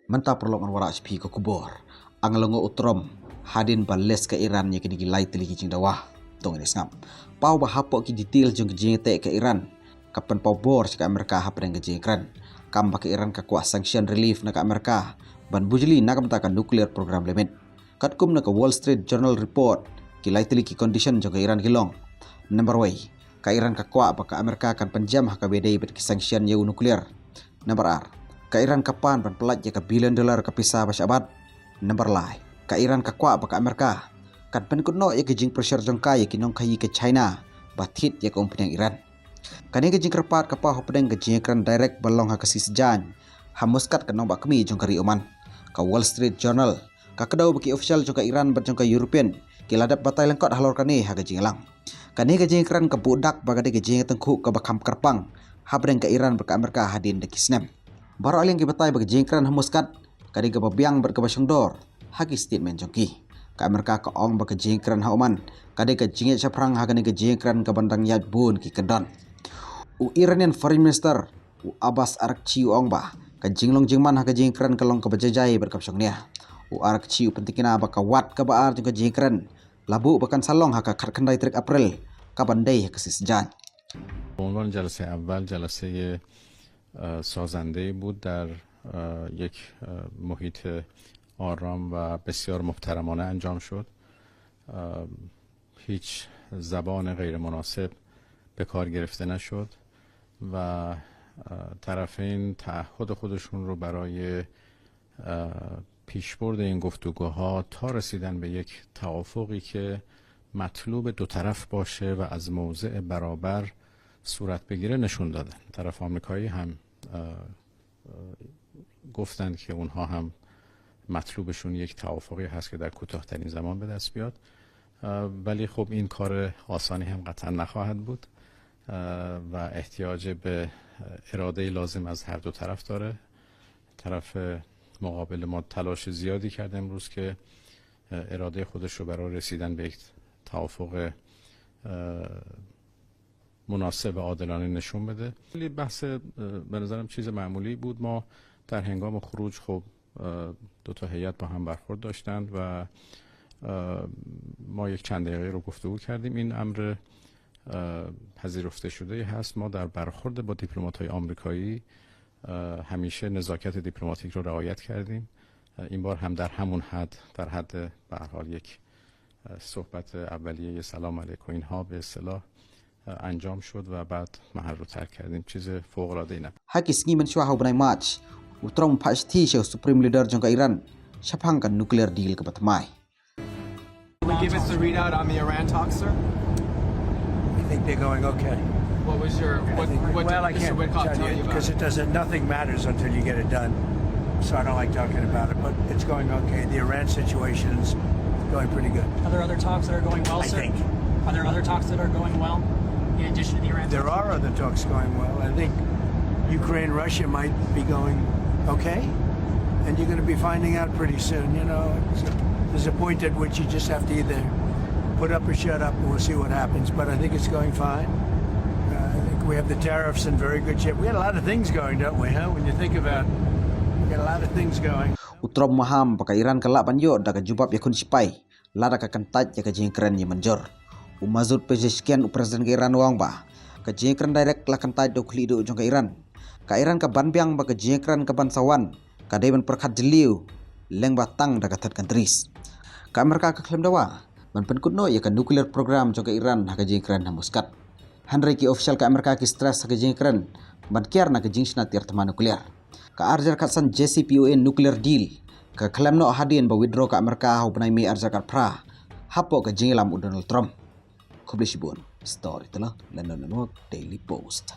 Manta perlokan wara HP ke kubur. Ang longo utrom hadin bales ke Iran yang kini gilai teliki jing dawah. Tong ini ngam. Pau bahapok ki detail jong jing te ke Iran. Kapan pau bor ke Amerika hapen ke jing Iran. Kam ke Iran ke kuat sanction relief na ke Amerika. Ban bujeli nak mentakan nuklear program limit. Kat kum na ke Wall Street Journal report gilai teliki condition jong ke Iran gilong. Number way. Ka Iran ka kuat ke Amerika akan penjam hak BDI bet ke sanction yau nuklear. Number R. Ka Iran kapan pan pelat je ke $1 billion ke pisah basyabat. Number lai. Ka Iran ka kuat ke Amerika. Kan pen kuno ye ke jing pressure jongkai ye kinong kai ke China. Batit ye ke umpeng Iran. Kan ye ke jing kerpat kapah hopedeng ke jing ekran direct balong ha ke sisjan. Hamuskat ke nombak kemi jong kari Oman. Ka Wall Street Journal. Ka kedau bagi official jong ke Iran ber jong ke European. Kiladap batai lengkot halor kani ha ke jing elang. Kan ye ke jing ekran ke budak bagade ke jing tengku ke bakam kerpang. Habdeng ke Iran ber ke Amerika hadin de kisnem. Baru alih yang kibatai bagi jengkran hamuskat kadi ke babiang berkebasang dor hagi statement jongki ke Amerika ke ong bagi jengkran hauman kadi ke jingit saprang hagani ke jengkran ke bandang yad bun ki kendon u Iranian Foreign Minister u Abbas Araghchi ong bah ke jinglong jingman haga jengkran ke long ke bajajai berkebasang nia u Araghchi pentingina baka wat ke baar jong ke jengkran labu bahkan salong haga khandai trik April ke bandai ke sisjan. عنوان جلسه اول جلسه سازنده بود در یک محیط آرام و بسیار محترمانه انجام شد. هیچ زبان غیر مناسب به کار گرفته نشد و طرفین تعهد خودشون رو برای پیشبرد این گفتگوها تا رسیدن به یک توافقی که مطلوب دو طرف باشه و از موضع برابر صورت بگیره نشون دادن. طرف آمریکایی هم گفتند که اونها هم مطلوبشون یک توافقی هست که در کوتاه‌ترین زمان به دست بیاد، ولی خب این کار آسانی هم قطعا نخواهد بود و احتیاج به اراده لازم از هر دو طرف داره. طرف مقابل ما تلاش زیادی کرده امروز که اراده خودش رو برای رسیدن به یک توافق مناسب و عادلانه نشون بده. بحث به نظرم چیز معمولی بود. ما در هنگام خروج خب دو تا هیئت با هم برخورد داشتند و ما یک چند دقیقه رو گفتگو کردیم. این امر پذیرفته شده هست. ما در برخورد با دیپلمات‌های آمریکایی همیشه نزاکت دیپلماتیک رو رعایت کردیم. این بار هم در همون حد، در حد به هر حال یک صحبت اولیه سلام علیکم اینها به اصطلاح انجام شد و بعد محل رو ترک کردیم. چیز فوق العاده ای نبود. Hakis ngi mensyuah benai match utrong pasti show supreme leader jongka Iran syapangkan nuclear deal ke Batmai. Will you give us a readout on the Iran talks, sir? I think they're going okay. What was your what Well, I did Mr. can't Witkoff tell tell you you about? because it doesn't. Nothing matters until you get it done. So I don't like talking about it, but it's going okay. The Iran situation's going pretty good. Are there other talks that are going well, I sir? think Are there other talks that are going well in addition to the Iran there talks? are other talks going well. I think Ukraine, Russia might be going okay, and you're going to be finding out pretty soon. You know, there's a point at which you just have to either put up or shut up, and we'll see what happens. But I think it's going fine. I think we have the tariffs in very good shape. We had a lot of things going, don't we? Huh? When you think about, we got a lot of things going. Utrom maham pakai Iran kelak banyo daga jubab yakun sipai lada ka kentaj ya ka jengkran ye menjor. Umazut pesekian presiden ke Iran wang bah ka jengkran direct la kentaj do khli do jong ka Iran. Ka Iran ka banbiang ba ka jengkran ka bansawan ka deban perkhat jeliu leng batang daga tat kantris. Ka Amerika ka klem dawa ban pen kunno ya ka nuclear program jong ka Iran ha ka jengkran ha muskat. Hanre ki official ka Amerika ki stress ha ka jengkran ban kiar na ka jingsna tir tama nuklear. Ka arjar katsan JCPOA nuclear deal ka klem no hadin ba withdraw ka Amerika ha benai me arjar kat pra hapo ka jinglam u Donald Trump. Kublishibun story telah London Daily Post.